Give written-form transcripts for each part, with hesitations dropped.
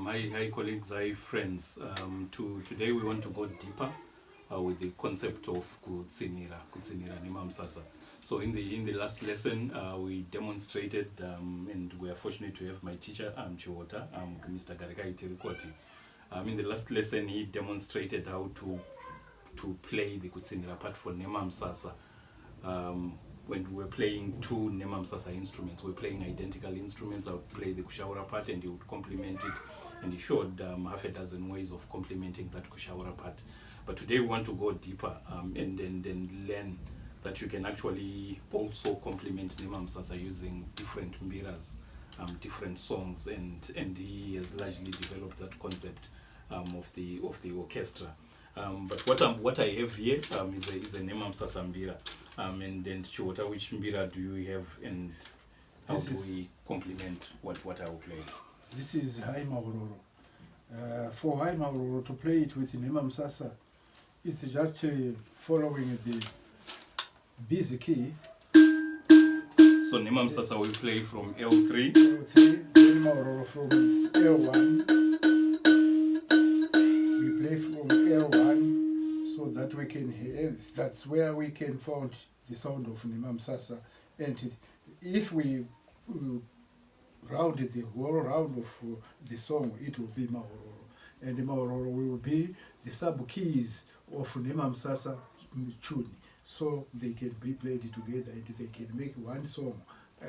Hi colleagues, hi friends. Today we want to go deeper with the concept of Kutsinhira, Nhemamusasa. So in the last lesson we demonstrated, and we are fortunate to have my teacher, Mr. Garikayi Tirikoti. In the last lesson he demonstrated how to play the Kutsinhira part for Nhemamusasa. When we were playing two Nhemamusasa instruments, we were playing identical instruments. I would play the kushaura part and he would complement it, and he showed half a dozen ways of complementing that kushaura part. But today we want to go deeper and learn that you can actually also complement Nhemamusasa using different Mbiras, different songs, and he has largely developed that concept of the orchestra. But what I have here is a Nhemamusasa Mbira. And then Chiwota, which Mbira do you have, and how do we complement what I will play? This is High Mahororo. For High Mahororo, to play it with Nhemamusasa, it's just following the busy key. So Nhemamusasa will play from L3. L3, then Mahororo from L1. We play from L1 so that we can hear. That's where we can find the sound of Nhemamusasa. And if we round the whole round of the song, it will be Mahororo. And the Mahororo will be the sub-keys of Nhemamusasa tune. So they can be played together and they can make one song.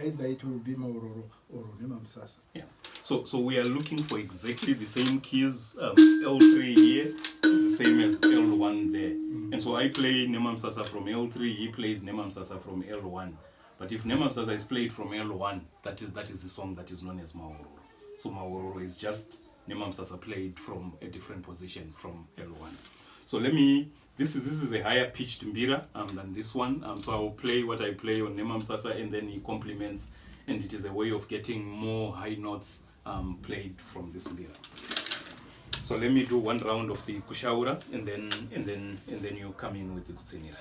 Either it will be Mahororo or Nhemamusasa. Yeah. So we are looking for exactly the same keys. L3 here is the same as L1 there. And so I play Nhemamusasa from L3, he plays Nhemamusasa from L1. But if Nhemamusasa is played from L1, that is the song that is known as Mahororo. So Mahororo is just Nhemamusasa played from a different position from L1. So this is a higher pitched Mbira than this one. So I will play what I play on Nhemamusasa, and then he complements, and it is a way of getting more high notes played from this Mbira. So let me do one round of the kushaura, and then you come in with the Kutsinhira.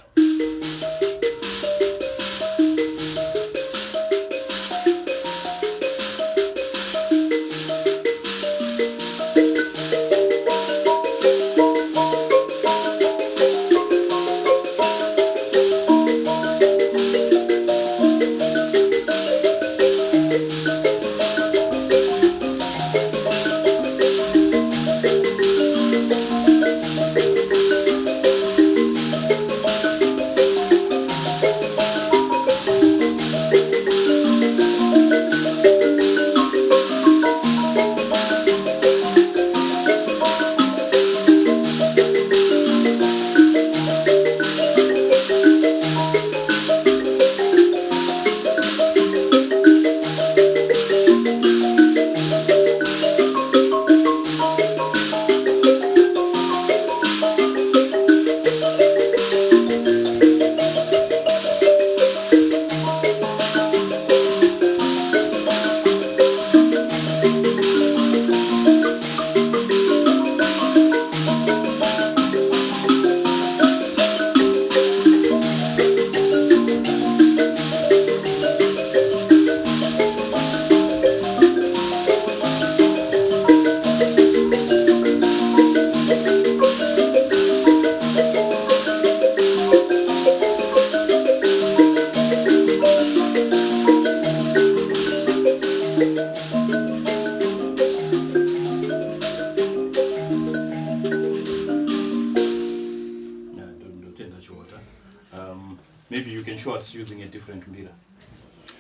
Maybe you can show us using a different Mbira.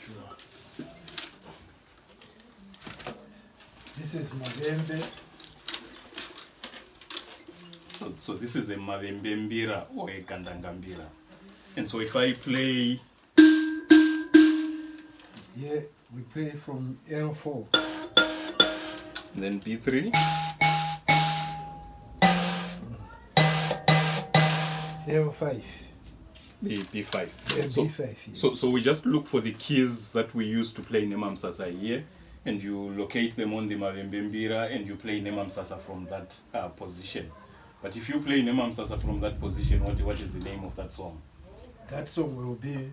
Sure. This is Mavembe. So this is a Mavembe Mbira or a Kandanga Mbira. And so if I play... Yeah, we play from L4. And then B3. L5. B5. Yeah, so, B5. Yes. So we just look for the keys that we use to play Nhemamusasa here, and you locate them on the Mavembe Mbira, and you play Nhemamusasa from that position. But if you play Nhemamusasa from that position, what is the name of that song? That song will be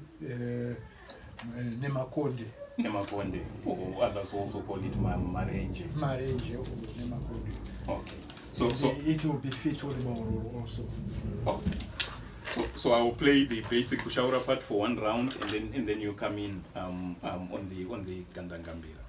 Nemakonde. Nemakonde, or others also call it marenje. Marenje or Nemakonde. Okay. So it will be fit with Mahororo also. Okay. So I will play the basic kushaura part for one round, and then you come in on the Gandangambira.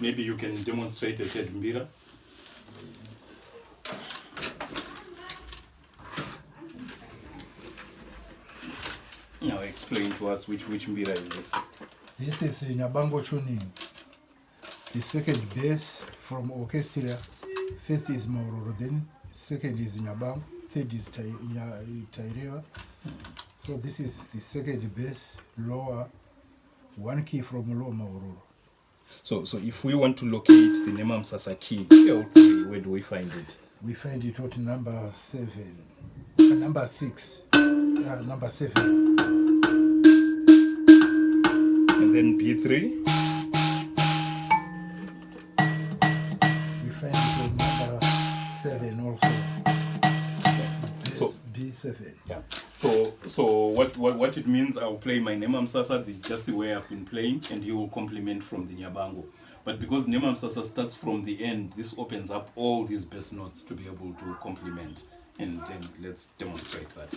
Maybe you can demonstrate a third Mbira. Now explain to us which Mbira is this. This is Nyabango tuning. The second bass from Orchestra. First is Mahororo, then second is Nyabango, third is Tairewa. So this is the second bass, lower, one key from lower Mahororo. So if we want to locate the Nhemamusasa key, where do we find it? We find it at number 7, number 6, number 7. And then B3? We find it at number 7 also. So B7. Yeah. So what it means, I'll play my Nhemamusasa just the way I've been playing, and you will complement from the Nyabango. But because Nhemamusasa starts from the end, this opens up all these bass notes to be able to complement. And let's demonstrate that.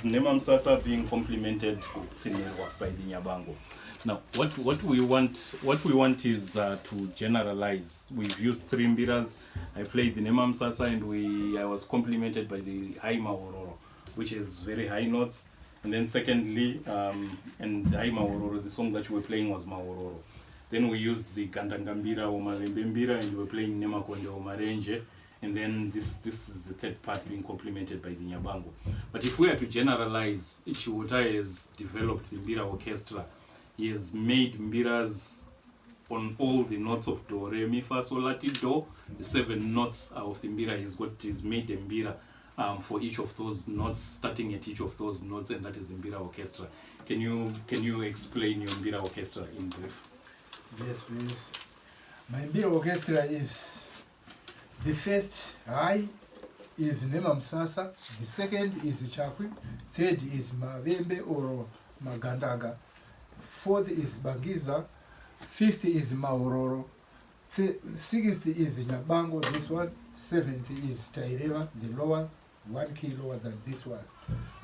was Nhemamusasa being complemented Kutsinhira by the Nyabango. Now, what we want is to generalize. We've used 3 Mbiras. I played the Nhemamusasa, and I was complemented by the high Mahororo, which is very high notes. And then secondly, and high Mahororo, the song that we were playing was Mahororo. Then we used the Mbira or Mavembe Mbira, and we were playing Nemakonde or Marenje. And then this is the third part being complemented by the Nyabango. But if we are to generalize, Chiwota has developed the Mbira Orchestra. He has made Mbiras on all the notes of Do, Re, Mi, Fa, Sol, La, Ti, Do. The 7 notes of the Mbira, he's made a Mbira for each of those notes, starting at each of those notes, and that is the Mbira Orchestra. Can you explain your Mbira Orchestra in brief? Yes, please. My Mbira Orchestra is, the first high is Nhemamusasa, the second is Chakwi, third is Mavembe or Magandaga, fourth is Bangiza, fifth is Mahororo, sixth is Nyabango, this one, seventh is Taireva, the lower, 1 key lower than this one.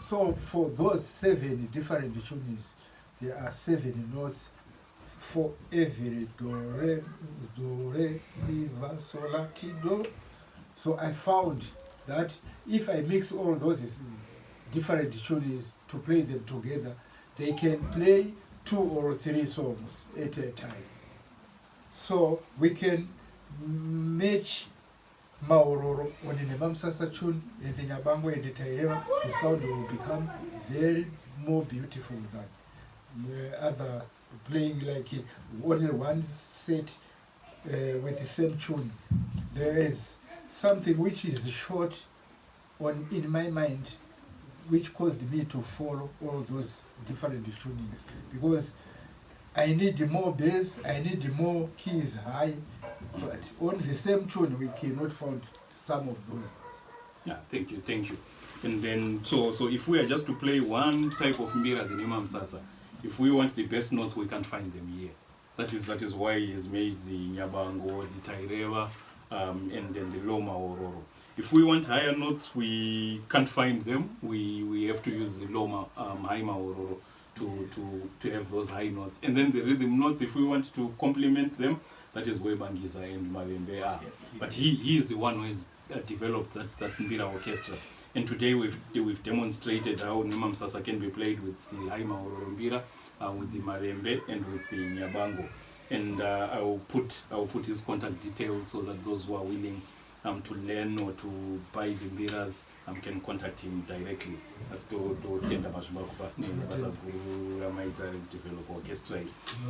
So for those 7 different tunes, there are 7 notes for every do, re, mi, fa, sol, la, ti, do. So I found that if I mix all those different tunes to play them together, they can play 2 or 3 songs at a time. So we can match Mahororo on the Nhemamusasa tune and the Nyabango and the Taireva. The sound will become very more beautiful than other playing like only one set with the same tune. There is something which is short in my mind, which caused me to follow all those different tunings, because I need more bass, I need more keys high, but on the same tune we cannot find some of those ones. Yeah, thank you. And then so if we are just to play one type of Mbira, the Nhemamusasa, if we want the best notes, we can't find them here. That is why he has made the Nyabango, the Taireva, and then the low Mahororo. If we want higher notes, we can't find them. We have to use the low high Mahororo to have those high notes. And then the rhythm notes, if we want to complement them, that is where Bangiza and Mavembe are. But he is the one who has developed that Mbira Orchestra. And today we've demonstrated how Nhemamusasa can be played with the high Mahororo Mbira, with the Mavembe, and with the Nyabango. And I will put his contact details so that those who are willing to learn or to buy the Mbiras can contact him directly. As to tenda mashumakupa basa guru ramaita develop orchestra.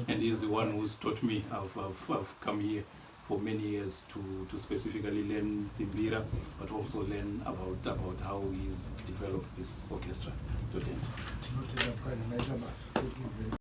And he's the one who's taught me. I've come here for many years to specifically learn the Mbira, but also learn about how he's developed this orchestra.